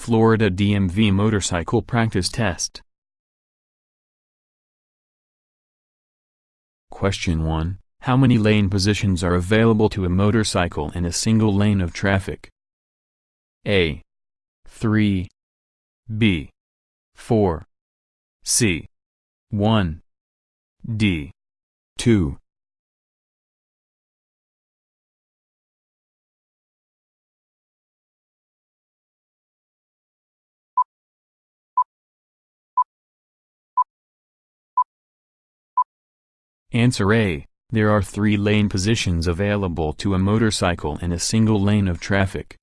Florida DMV motorcycle practice test. Question 1. How many lane positions are available to a motorcycle in a single lane of traffic? A. 3. B. 4. C. 1. D. 2. Answer A. There are 3 lane positions available to a motorcycle in a single lane of traffic.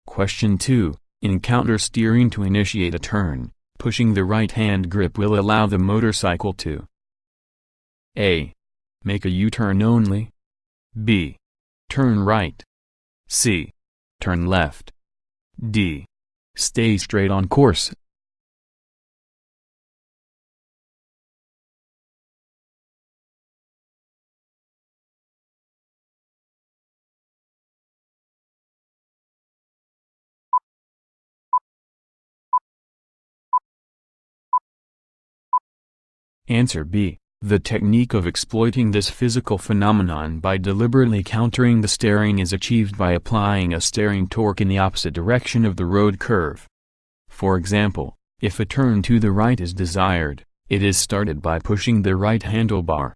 Question 2. In counter steering to initiate a turn, pushing the right-hand grip will allow the motorcycle to A. Make a U-turn only. B. Turn right. C. Turn left. D. Stay straight on course. Answer B. The technique of exploiting this physical phenomenon by deliberately countering the steering is achieved by applying a steering torque in the opposite direction of the road curve. For example, if a turn to the right is desired, it is started by pushing the right handlebar.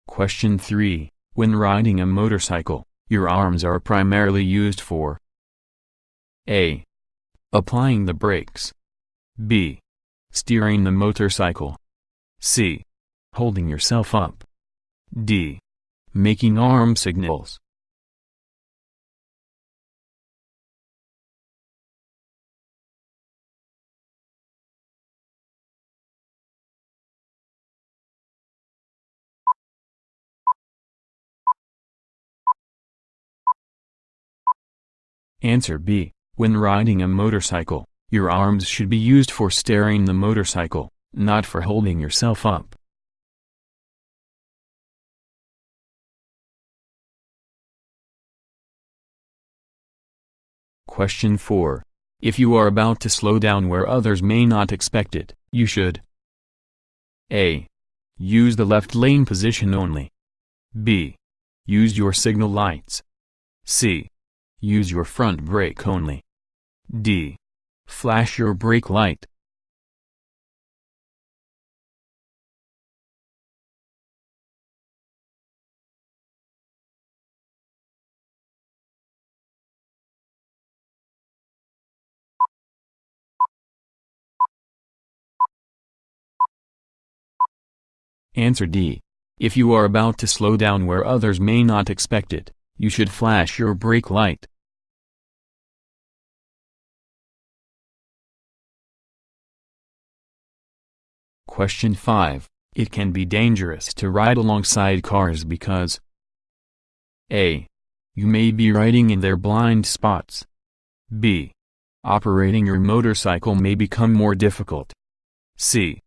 Question 3. When riding a motorcycle, your arms are primarily used for A. Applying the brakes. B. Steering the motorcycle. C. Holding yourself up. D. Making arm signals. Answer B. When riding a motorcycle, your arms should be used for steering the motorcycle, not for holding yourself up. Question 4. If you are about to slow down where others may not expect it, you should A. Use the left lane position only. B. Use your signal lights. C. Use your front brake only. D. Flash your brake light. Answer D. If you are about to slow down where others may not expect it, you should flash your brake light. Question 5. It can be dangerous to ride alongside cars because A. You may be riding in their blind spots. B. Operating your motorcycle may become more difficult. C.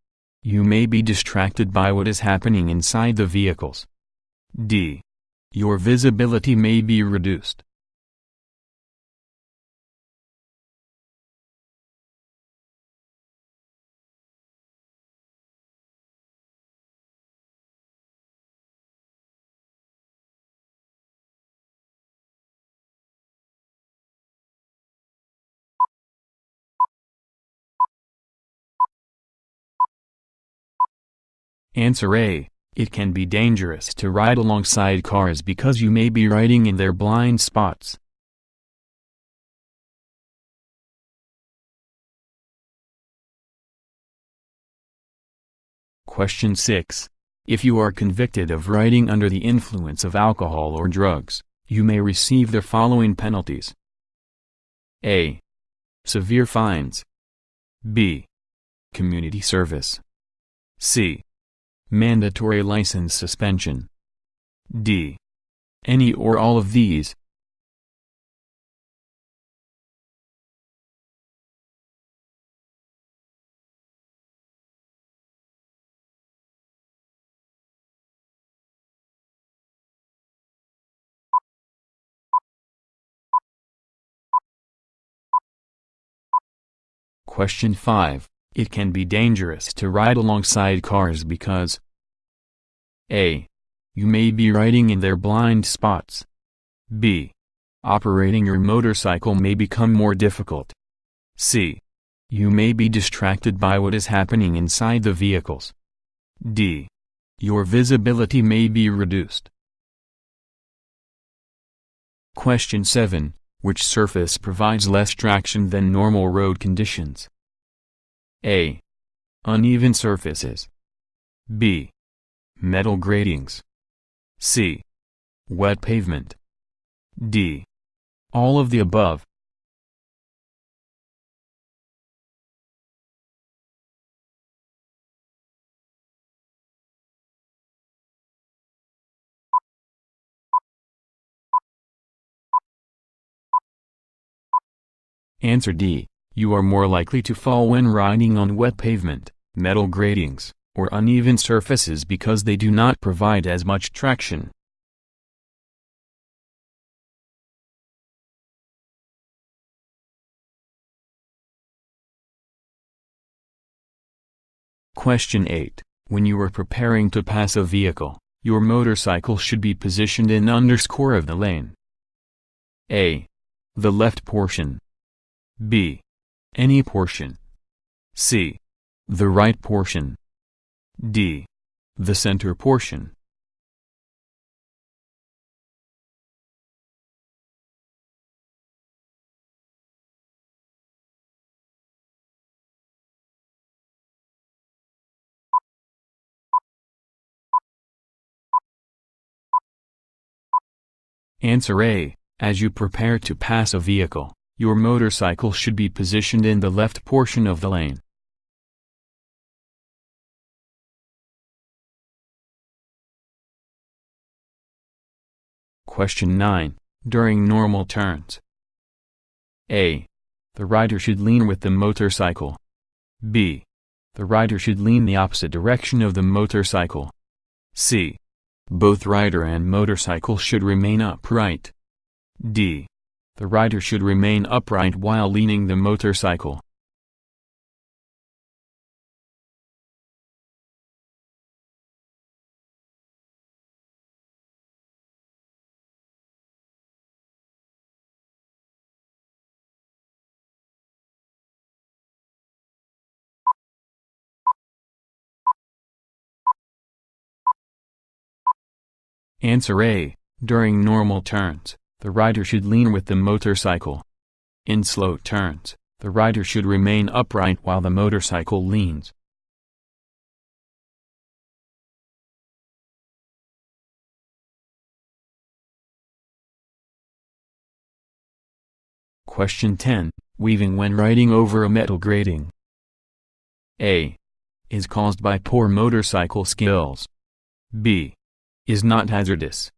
You may be distracted by what is happening inside the vehicles. D. Your visibility may be reduced. Answer A. It can be dangerous to ride alongside cars because you may be riding in their blind spots. Question 6. If you are convicted of riding under the influence of alcohol or drugs, you may receive the following penalties. A. Severe fines. B. Community service. C. Mandatory license suspension. D. Any or all of these. Question 5. It can be dangerous to ride alongside cars because A. You may be riding in their blind spots. B. Operating your motorcycle may become more difficult. C. You may be distracted by what is happening inside the vehicles. D. Your visibility may be reduced. Question 7. Which surface provides less traction than normal road conditions? A. Uneven surfaces. B. Metal gratings. C. Wet pavement. D. All of the above. Answer D. You are more likely to fall when riding on wet pavement, metal gratings, or uneven surfaces because they do not provide as much traction. Question 8. When you are preparing to pass a vehicle, your motorcycle should be positioned in underscore of the lane. A. The left portion. B. Any portion. C. The right portion. D. The center portion. Answer A. As you prepare to pass a vehicle, your motorcycle should be positioned in the left portion of the lane. Question 9. During normal turns. A. The rider should lean with the motorcycle. B. The rider should lean the opposite direction of the motorcycle. C. Both rider and motorcycle should remain upright. D. The rider should remain upright while leaning the motorcycle. Answer A. During normal turns, the rider should lean with the motorcycle. In slow turns, the rider should remain upright while the motorcycle leans. Question 10. Weaving when riding over a metal grating. A. Is caused by poor motorcycle skills. B. Is not hazardous.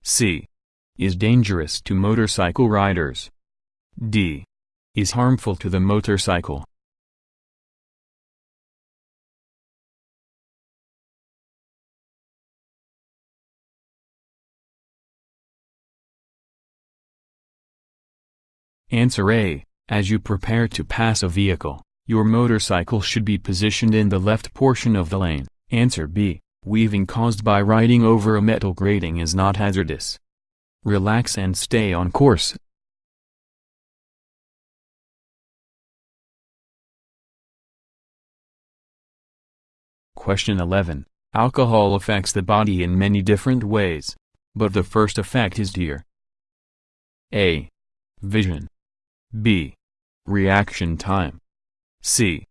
C. Is dangerous to motorcycle riders. D. Is harmful to the motorcycle. Answer A. As you prepare to pass a vehicle, your motorcycle should be positioned in the left portion of the lane. Answer B. Weaving caused by riding over a metal grating is not hazardous. Relax and stay on course. Question 11. Alcohol affects the body in many different ways, but the first effect is dear. A. Vision. B. Reaction time. C.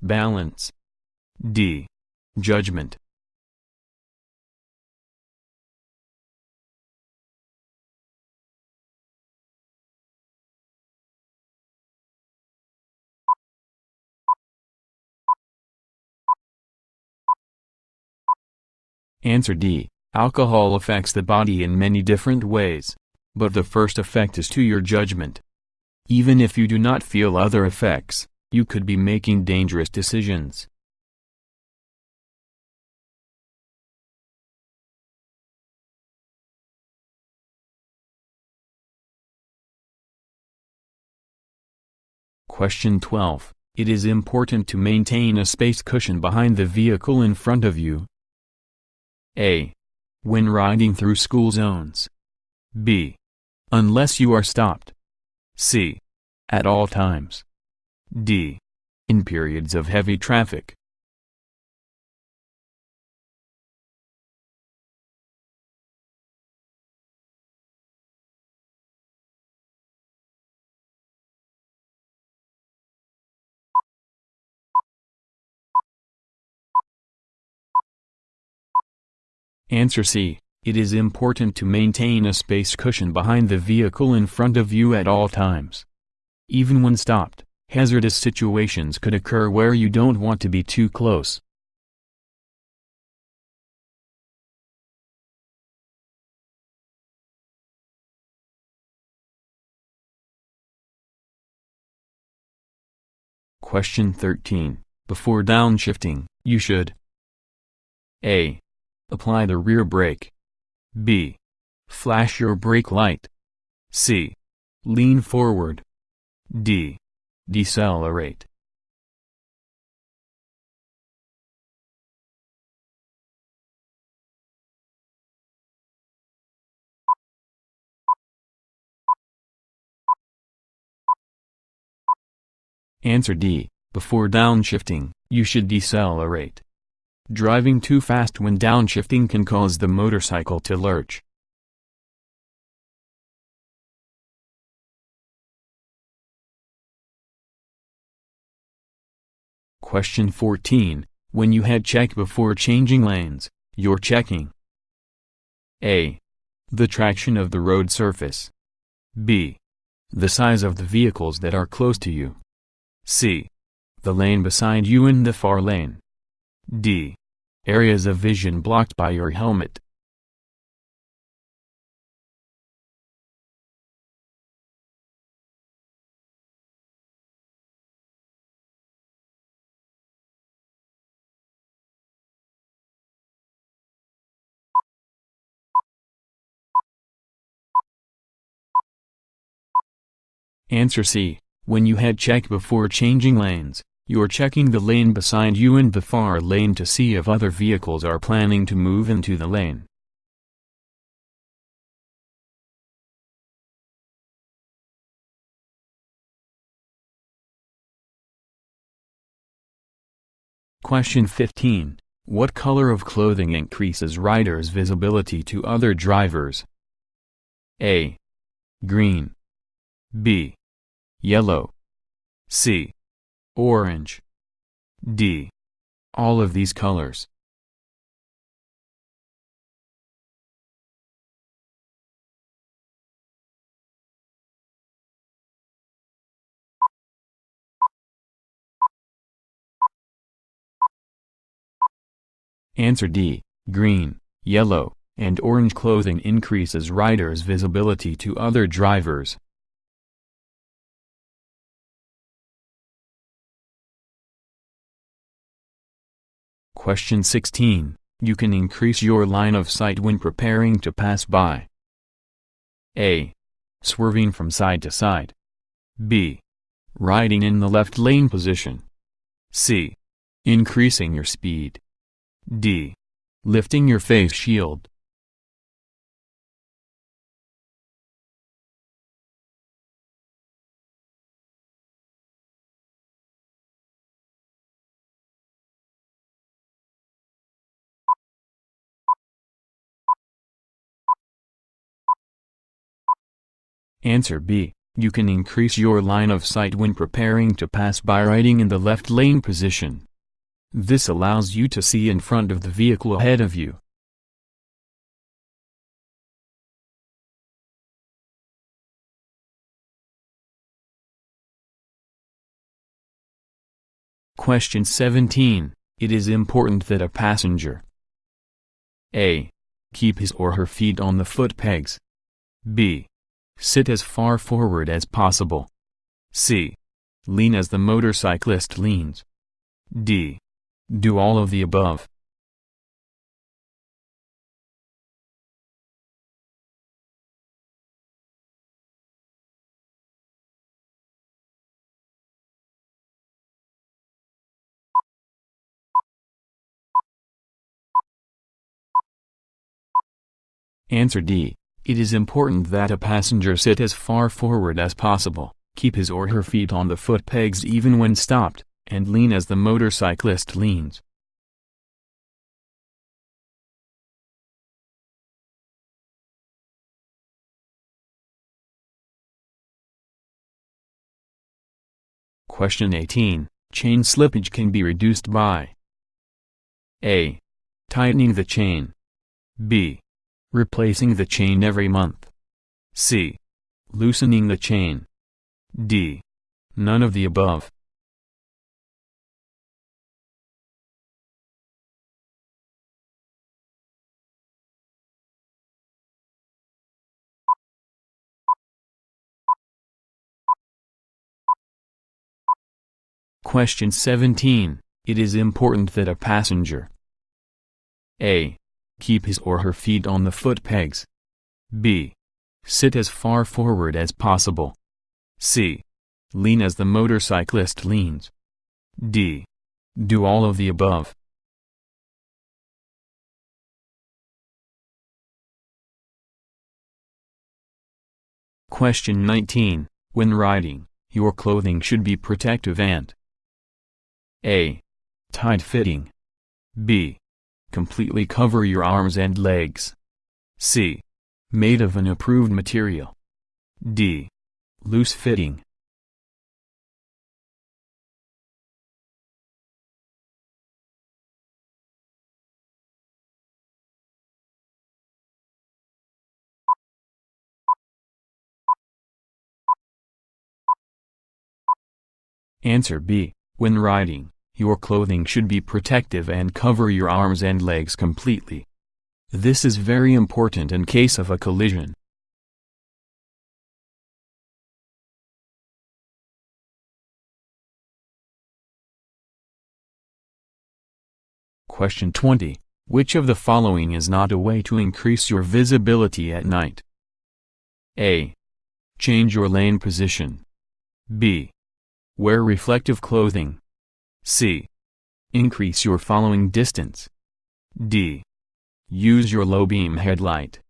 Balance. D. Judgment. Answer D. Alcohol affects the body in many different ways. But the first effect is to your judgment. Even if you do not feel other effects, you could be making dangerous decisions. Question 12. It is important to maintain a space cushion behind the vehicle in front of you. A. When riding through school zones. B. Unless you are stopped. C. At all times. D. In periods of heavy traffic. Answer C. It is important to maintain a space cushion behind the vehicle in front of you at all times. Even when stopped, hazardous situations could occur where you don't want to be too close. Question 13. Before downshifting, you should A. Apply the rear brake. B. Flash your brake light. C. Lean forward. D. Decelerate. Answer D. Before downshifting, you should decelerate. Driving too fast when downshifting can cause the motorcycle to lurch. Question 14. When you head check before changing lanes, you're checking A. The traction of the road surface. B. The size of the vehicles that are close to you. C. The lane beside you in the far lane. D. Areas of vision blocked by your helmet. Answer C. When you head check before changing lanes, you're checking the lane beside you and the far lane to see if other vehicles are planning to move into the lane. Question 15. What color of clothing increases riders' visibility to other drivers? A. Green. B. Yellow. C. Orange. D. All of these colors. Answer D. Green, yellow, and orange clothing increases riders' visibility to other drivers. Question 16. You can increase your line of sight when preparing to pass by. A. Swerving from side to side. B. Riding in the left lane position. C. Increasing your speed. D. Lifting your face shield. Answer B. You can increase your line of sight when preparing to pass by riding in the left lane position. This allows you to see in front of the vehicle ahead of you. Question 17. It is important that a passenger A. Keep his or her feet on the foot pegs. B. Sit as far forward as possible. C. Lean as the motorcyclist leans. D. Do all of the above. Answer D. It is important that a passenger sit as far forward as possible, keep his or her feet on the foot pegs even when stopped, and lean as the motorcyclist leans. Question 18. Chain slippage can be reduced by A. Tightening the chain. B. Replacing the chain every month. C. Loosening the chain. D. None of the above. Question 17. It is important that a passenger A. Keep his or her feet on the foot pegs. B. Sit as far forward as possible. C. Lean as the motorcyclist leans. D. Do all of the above. Question 19. When riding, your clothing should be protective and A. Tight-fitting. B. Completely cover your arms and legs. C. Made of an approved material. D. Loose-fitting. Answer B. When riding, your clothing should be protective and cover your arms and legs completely. This is very important in case of a collision. Question 20. Which of the following is not a way to increase your visibility at night? A. Change your lane position. B. Wear reflective clothing. C. Increase your following distance. D. Use your low-beam headlight.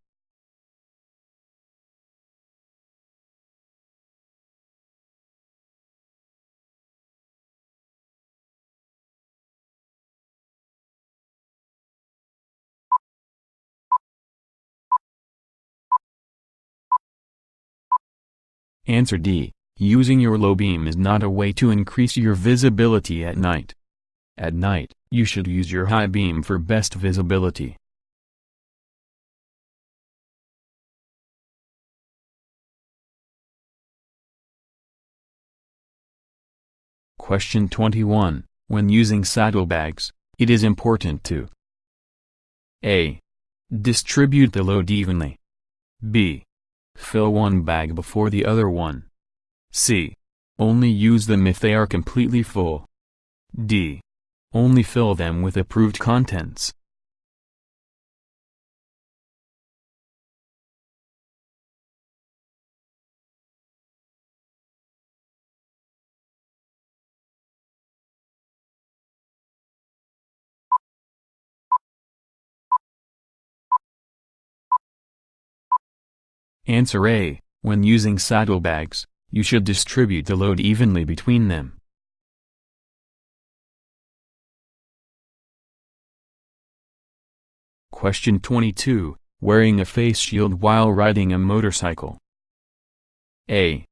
Answer D. Using your low beam is not a way to increase your visibility at night. At night, you should use your high beam for best visibility. Question 21. When using saddlebags, it is important to A. Distribute the load evenly. B. Fill one bag before the other one. C. Only use them if they are completely full. D. Only fill them with approved contents. Answer A. When using saddlebags, you should distribute the load evenly between them. Question 22. Wearing a face shield while riding a motorcycle. A.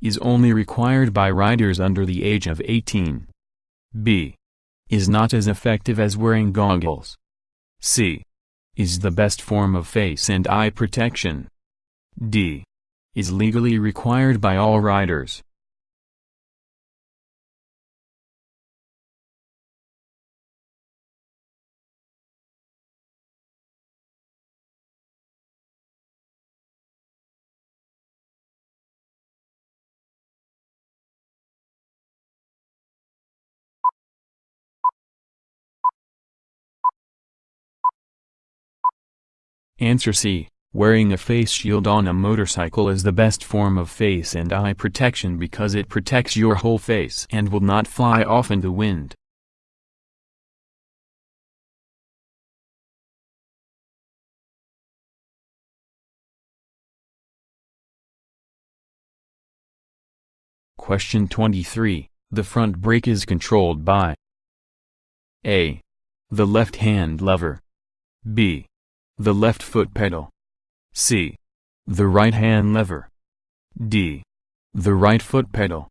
Is only required by riders under the age of 18. B. Is not as effective as wearing goggles. C. Is the best form of face and eye protection. D. Is legally required by all riders. Answer C. Wearing a face shield on a motorcycle is the best form of face and eye protection because it protects your whole face and will not fly off in the wind. Question 23. The front brake is controlled by A. The left-hand lever. B. The left foot pedal. C. The right-hand lever. D. The right foot pedal.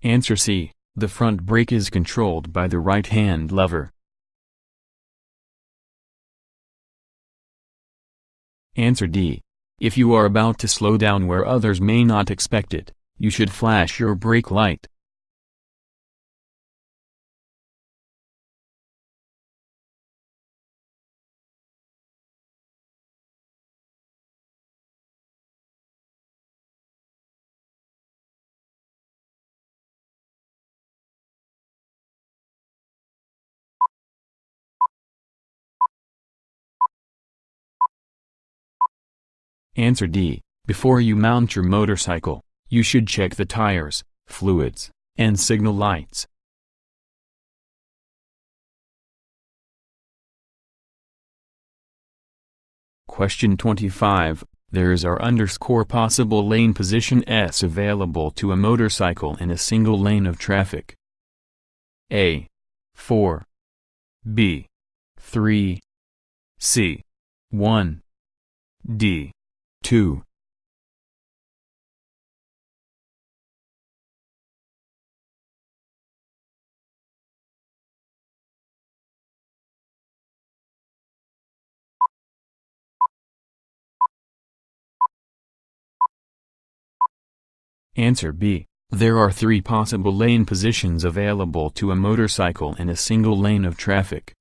Answer C. The front brake is controlled by the right-hand lever. Answer D. If you are about to slow down where others may not expect it, you should flash your brake light. Answer D. Before you mount your motorcycle, you should check the tires, fluids, and signal lights. Question 25. There are _ possible lane position S available to a motorcycle in a single lane of traffic. A. 4. B. 3. C. 1. D. 2. Answer B. There are 3 possible lane positions available to a motorcycle in a single lane of traffic.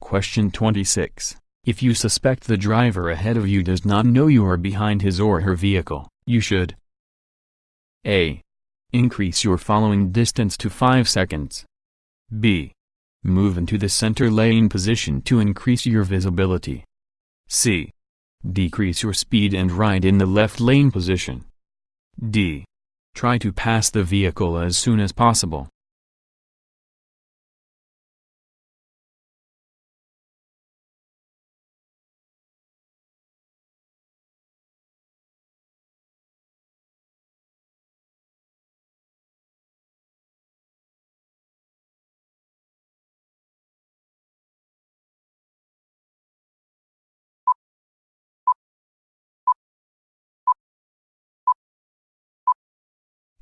Question 26. If you suspect the driver ahead of you does not know you are behind his or her vehicle, you should A. Increase your following distance to 5 seconds. B. Move into the center lane position to increase your visibility. C. Decrease your speed and ride in the left lane position. D. Try to pass the vehicle as soon as possible.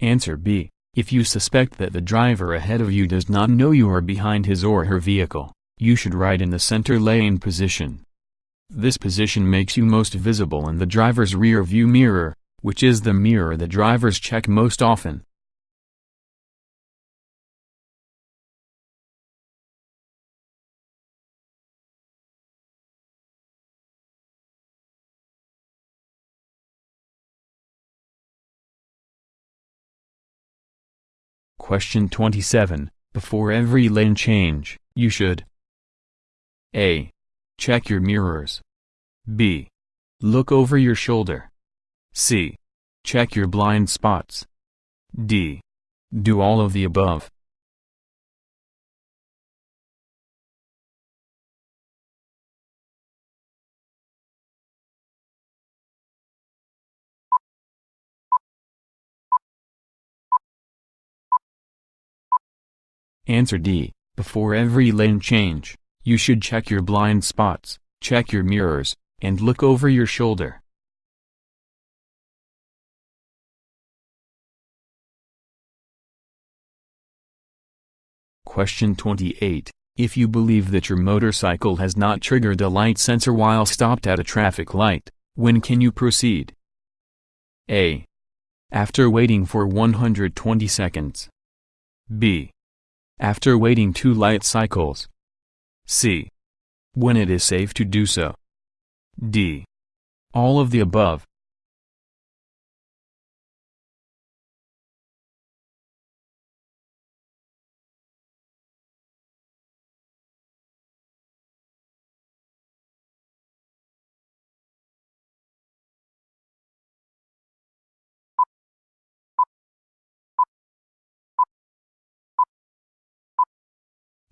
Answer B. If you suspect that the driver ahead of you does not know you are behind his or her vehicle, you should ride in the center lane position. This position makes you most visible in the driver's rear view mirror, which is the mirror that drivers check most often. Question 27. Before every lane change, you should A. Check your mirrors. B. Look over your shoulder. C. Check your blind spots. D. Do all of the above. Answer D. Before every lane change, you should check your blind spots, check your mirrors, and look over your shoulder. Question 28. If you believe that your motorcycle has not triggered a light sensor while stopped at a traffic light, when can you proceed? A. After waiting for 120 seconds. B. After waiting 2 light cycles. C. When it is safe to do so. D. All of the above.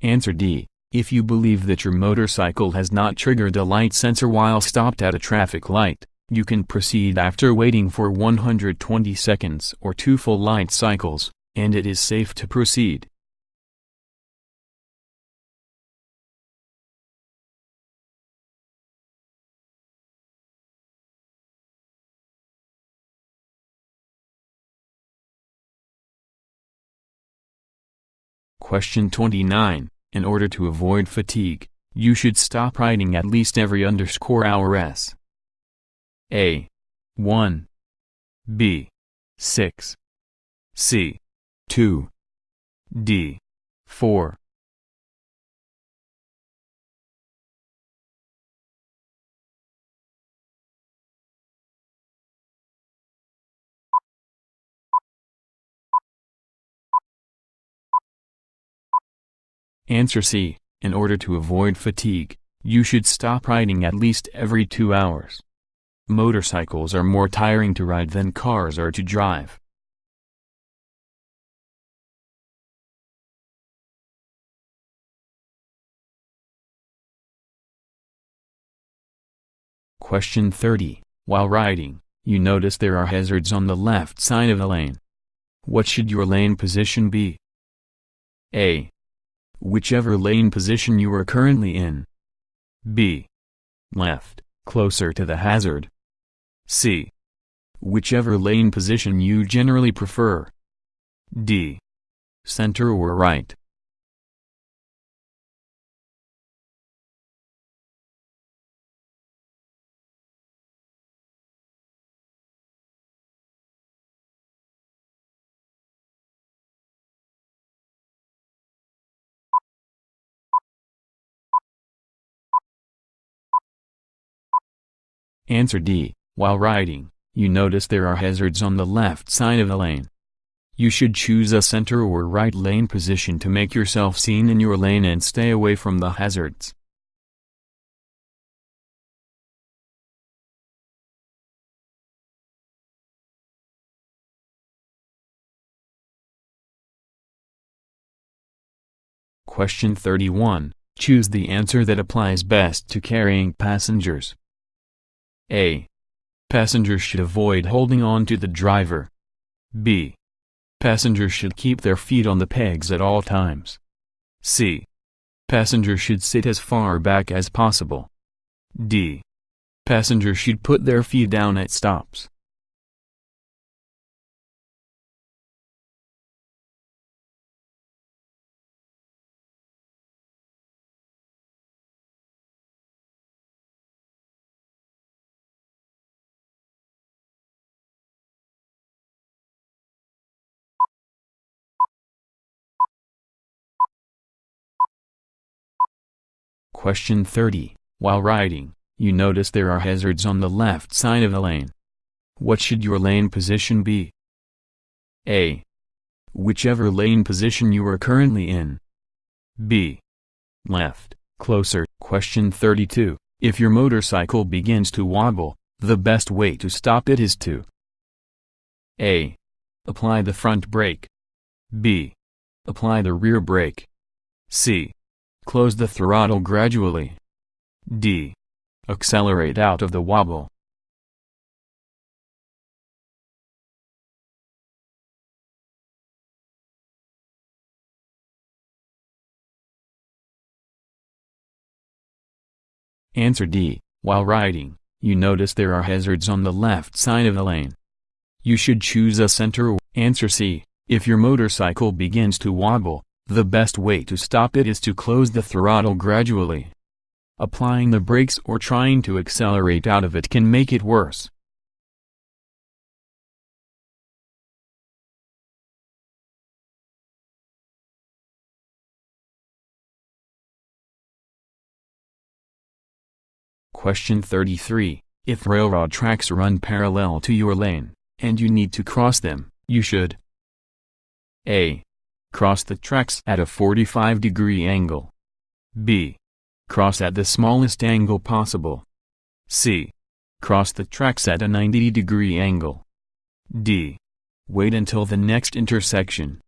Answer D. If you believe that your motorcycle has not triggered a light sensor while stopped at a traffic light, you can proceed after waiting for 120 seconds or 2 full light cycles, and it is safe to proceed. Question 29. In order to avoid fatigue, you should stop riding at least every _hours. A. 1. B. 6. C. 2. D. 4. Answer C. In order to avoid fatigue, you should stop riding at least every 2 hours. Motorcycles are more tiring to ride than cars are to drive. Question 30. While riding, you notice there are hazards on the left side of the lane. What should your lane position be? A. Whichever lane position you are currently in. B. Left, closer to the hazard. C. Whichever lane position you generally prefer. D. Center or right. Answer D. While riding, you notice there are hazards on the left side of the lane. You should choose a center or right lane position to make yourself seen in your lane and stay away from the hazards. Question 31. Choose the answer that applies best to carrying passengers. A. Passengers should avoid holding on to the driver. B. Passengers should keep their feet on the pegs at all times. C. Passengers should sit as far back as possible. D. Passengers should put their feet down at stops. Question 30. While riding, you notice there are hazards on the left side of the lane. What should your lane position be? A. Whichever lane position you are currently in. B. Left, closer. Question 32. If your motorcycle begins to wobble, the best way to stop it is to A. Apply the front brake. B. Apply the rear brake. C. Close the throttle gradually. D. Accelerate out of the wobble. Answer D. While riding, you notice there are hazards on the left side of the lane. You should choose a center or answer C. If your motorcycle begins to wobble, the best way to stop it is to close the throttle gradually. Applying the brakes or trying to accelerate out of it can make it worse. Question 33. If railroad tracks run parallel to your lane, and you need to cross them, you should A. Cross the tracks at a 45-degree angle. B. Cross at the smallest angle possible. C. Cross the tracks at a 90-degree angle. D. Wait until the next intersection.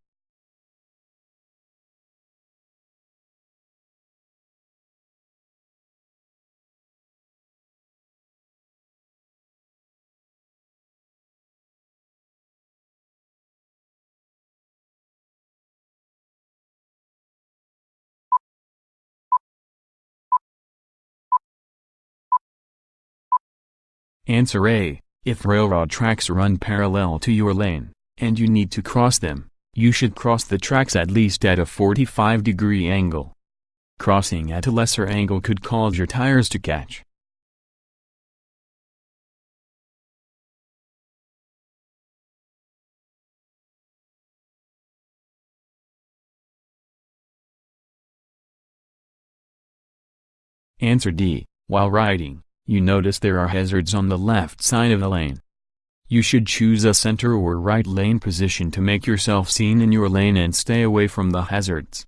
Answer A. If railroad tracks run parallel to your lane, and you need to cross them, you should cross the tracks at least at a 45-degree angle. Crossing at a lesser angle could cause your tires to catch. Answer D. While riding, you notice there are hazards on the left side of the lane. You should choose a center or right lane position to make yourself seen in your lane and stay away from the hazards.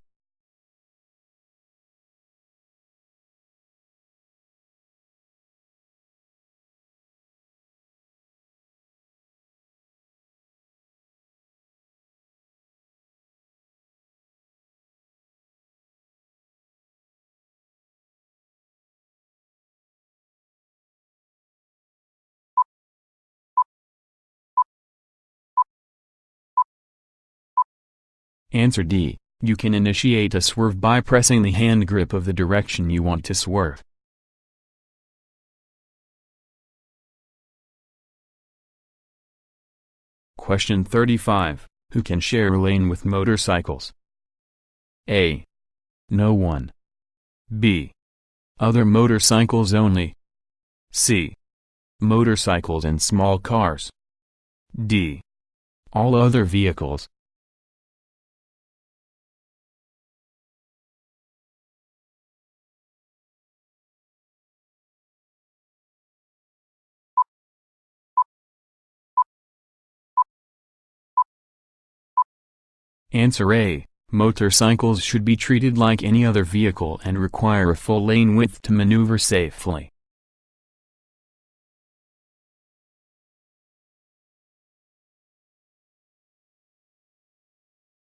Answer D. You can initiate a swerve by pressing the hand grip of the direction you want to swerve. Question 35. Who can share a lane with motorcycles? A. No one. B. Other motorcycles only. C. Motorcycles and small cars. D. All other vehicles. Answer A. Motorcycles should be treated like any other vehicle and require a full lane width to maneuver safely.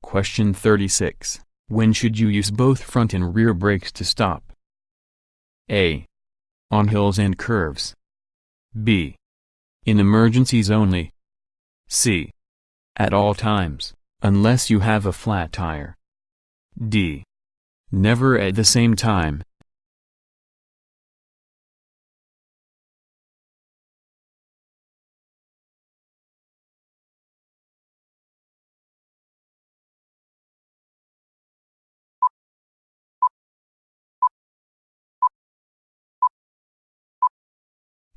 Question 36. When should you use both front and rear brakes to stop? A. On hills and curves. B. In emergencies only. C. At all times, unless you have a flat tire. D. Never at the same time.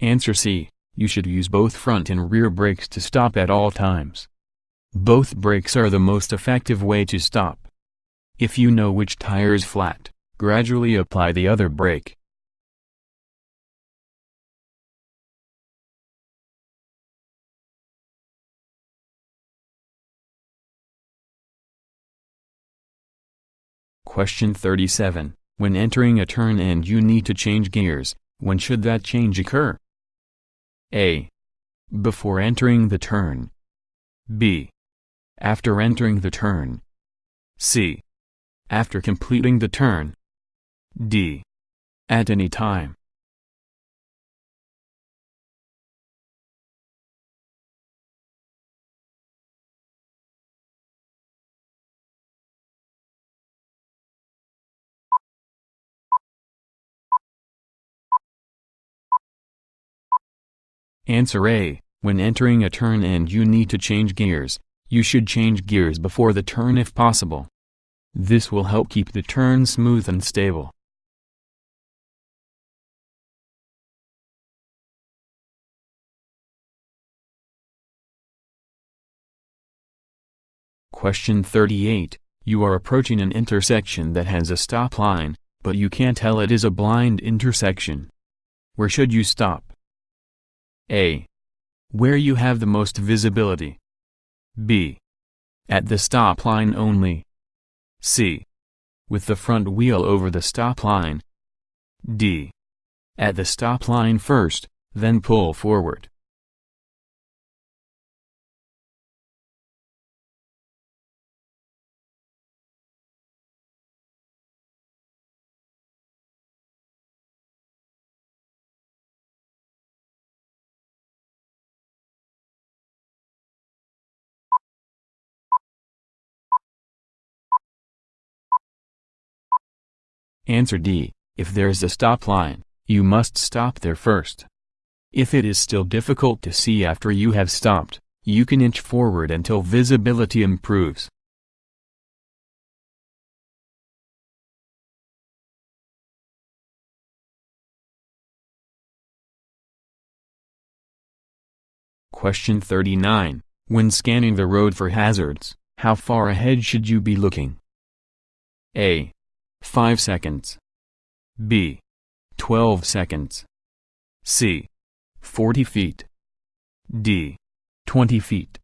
Answer C. You should use both front and rear brakes to stop at all times. Both brakes are the most effective way to stop. If you know which tire is flat, gradually apply the other brake. Question 37. When entering a turn and you need to change gears, when should that change occur? A. Before entering the turn. B. After entering the turn. C. After completing the turn. D. At any time. Answer A. When entering a turn and you need to change gears, you should change gears before the turn if possible. This will help keep the turn smooth and stable. Question 38. You are approaching an intersection that has a stop line, but you can't tell it is a blind intersection. Where should you stop? A. Where you have the most visibility. B. At the stop line only. C. With the front wheel over the stop line. D. At the stop line first, then pull forward. Answer D. If there is a stop line, you must stop there first. If it is still difficult to see after you have stopped, you can inch forward until visibility improves. Question 39. When scanning the road for hazards, how far ahead should you be looking? A. 5 seconds. B. 12 seconds. C. 40 feet. D. 20 feet.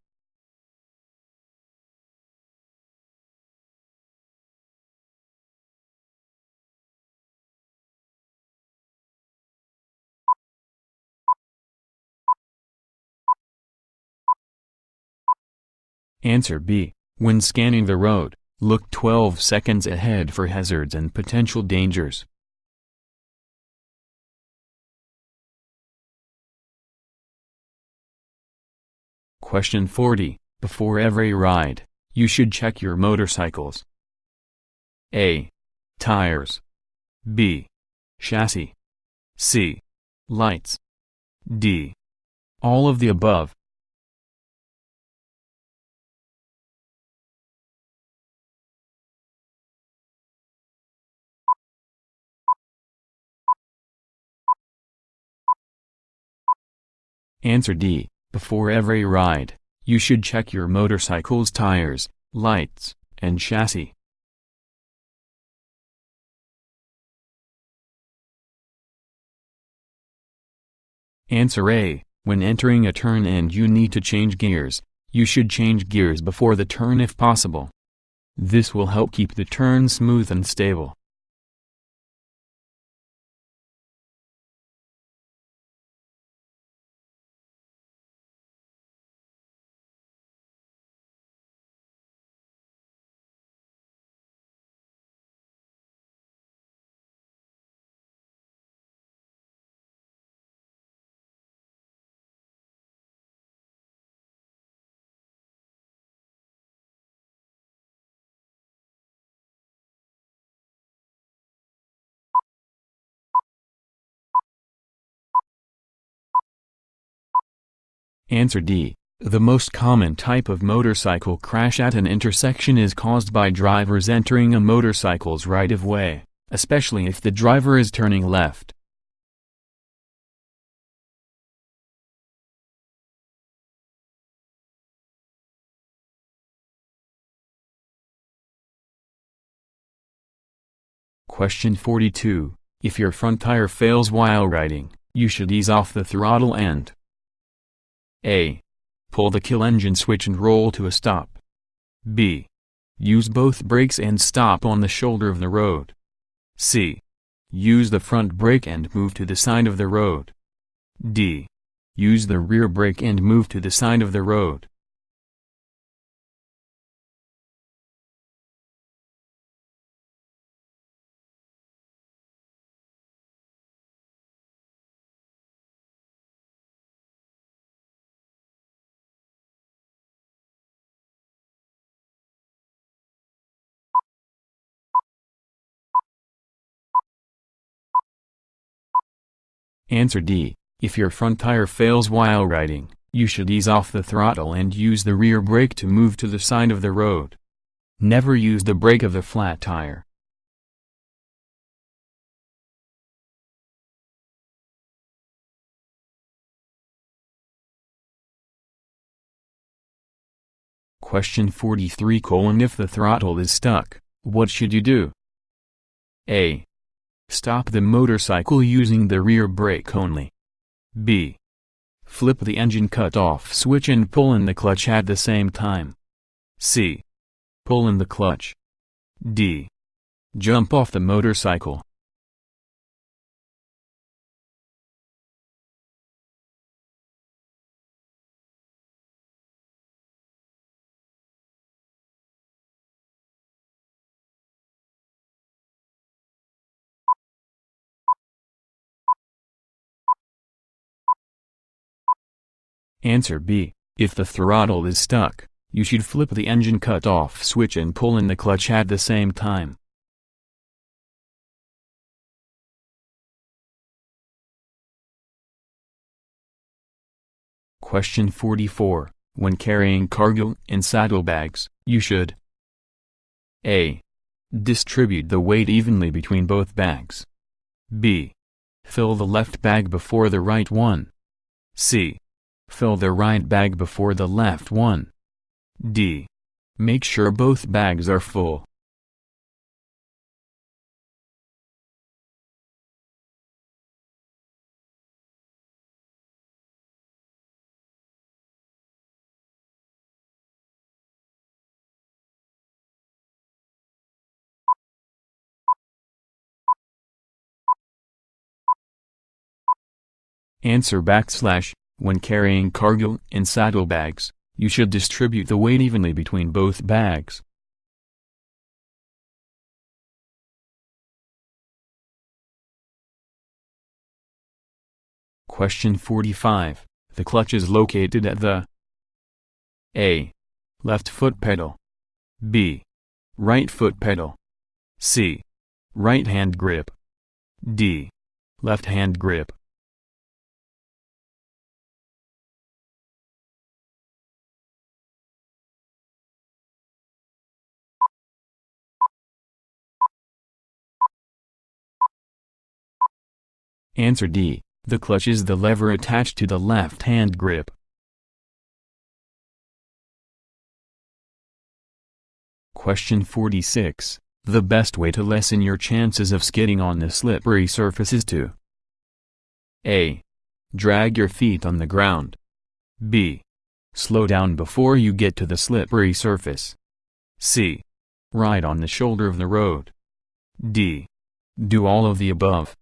Answer B. When scanning the road, look 12 seconds ahead for hazards and potential dangers. Question 40. Before every ride, you should check your motorcycles. A. Tires. B. Chassis. C. Lights. D. All of the above. Answer D. Before every ride, you should check your motorcycle's tires, lights, and chassis. Answer A. When entering a turn and you need to change gears, you should change gears before the turn if possible. This will help keep the turn smooth and stable. Answer D. The most common type of motorcycle crash at an intersection is caused by drivers entering a motorcycle's right-of-way, especially if the driver is turning left. Question 42. If your front tire fails while riding, you should ease off the throttle and A. Pull the kill engine switch and roll to a stop. B. Use both brakes and stop on the shoulder of the road. C. Use the front brake and move to the side of the road. D. Use the rear brake and move to the side of the road. Answer D. If your front tire fails while riding, you should ease off the throttle and use the rear brake to move to the side of the road. Never use the brake of the flat tire. Question 43: If the throttle is stuck, what should you do? A. Stop the motorcycle using the rear brake only. B. Flip the engine cut-off switch and pull in the clutch at the same time. C. Pull in the clutch. D. Jump off the motorcycle. Answer B. If the throttle is stuck, you should flip the engine cut-off switch and pull in the clutch at the same time. Question 44. When carrying cargo in saddlebags, you should A. Distribute the weight evenly between both bags. B. Fill the left bag before the right one. C. Fill the right bag before the left one. D. Make sure both bags are full. Answer / When carrying cargo in saddlebags, you should distribute the weight evenly between both bags. Question 45. The clutch is located at the A. Left foot pedal. B. Right foot pedal. C. Right hand grip. D. Left hand grip. Answer D. The clutch is the lever attached to the left hand grip. Question 46. The best way to lessen your chances of skidding on a slippery surface is to A. Drag your feet on the ground. B. Slow down before you get to the slippery surface. C. Ride on the shoulder of the road. D. Do all of the above.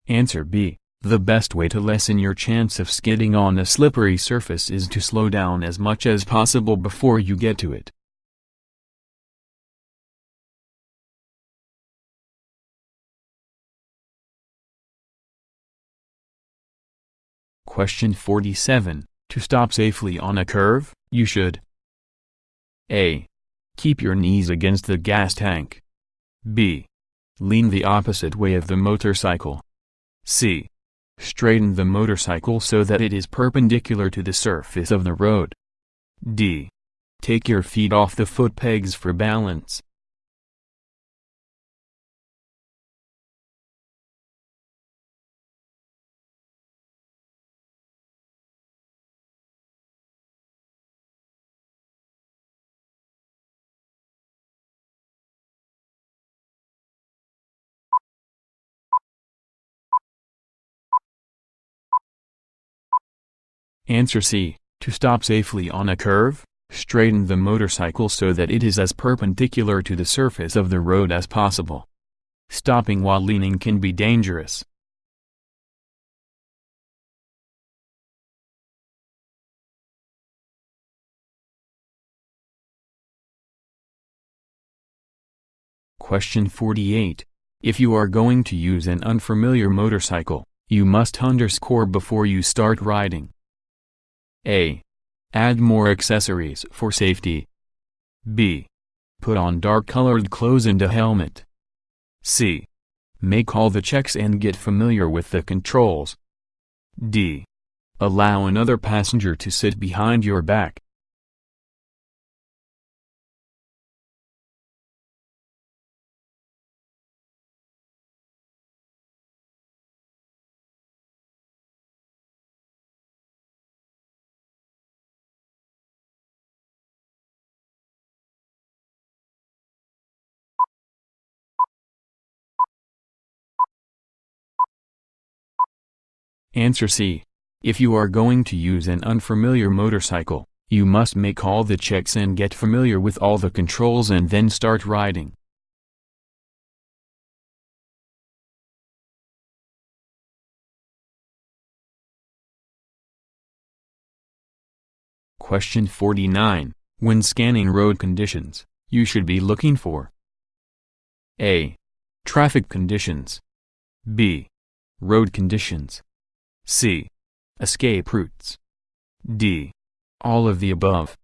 Answer B. The best way to lessen your chance of skidding on a slippery surface is to slow down as much as possible before you get to it. Question 47. To stop safely on a curve, you should A. Keep your knees against the gas tank. B. Lean the opposite way of the motorcycle. C. Straighten the motorcycle so that it is perpendicular to the surface of the road. D. Take your feet off the foot pegs for balance. Answer C. To stop safely on a curve, straighten the motorcycle so that it is as perpendicular to the surface of the road as possible. Stopping while leaning can be dangerous. Question 48. If you are going to use an unfamiliar motorcycle, you must underscore before you start riding. A. Add more accessories for safety. B. Put on dark-colored clothes and a helmet. C. Make all the checks and get familiar with the controls. D. Allow another passenger to sit behind your back. Answer C. If you are going to use an unfamiliar motorcycle, you must make all the checks and get familiar with all the controls and then start riding. Question 49. When scanning road conditions, you should be looking for A. Traffic conditions. B. Road conditions. C. Escape routes. D. All of the above.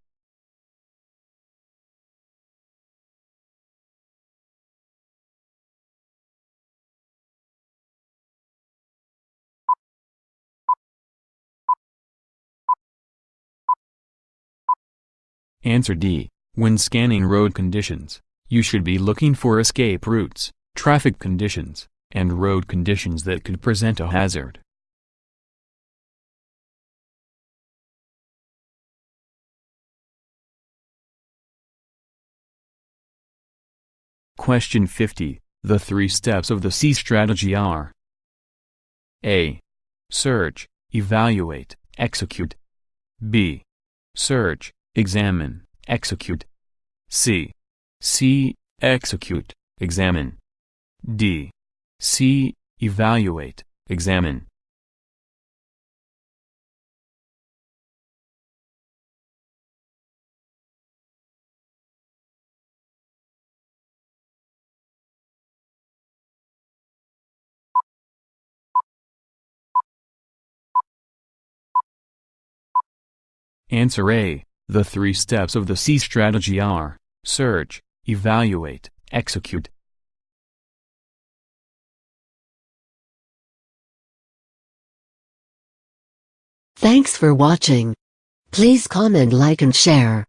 Answer D. When scanning road conditions, you should be looking for escape routes, traffic conditions, and road conditions that could present a hazard. Question 50. The 3 steps of the C strategy are A. Search, evaluate, execute. B. Search, examine, execute. C. See, execute, examine. D. See, evaluate, examine. Answer A. The 3 steps of the C strategy are search, evaluate, execute. Thanks for watching. Please comment, like and share.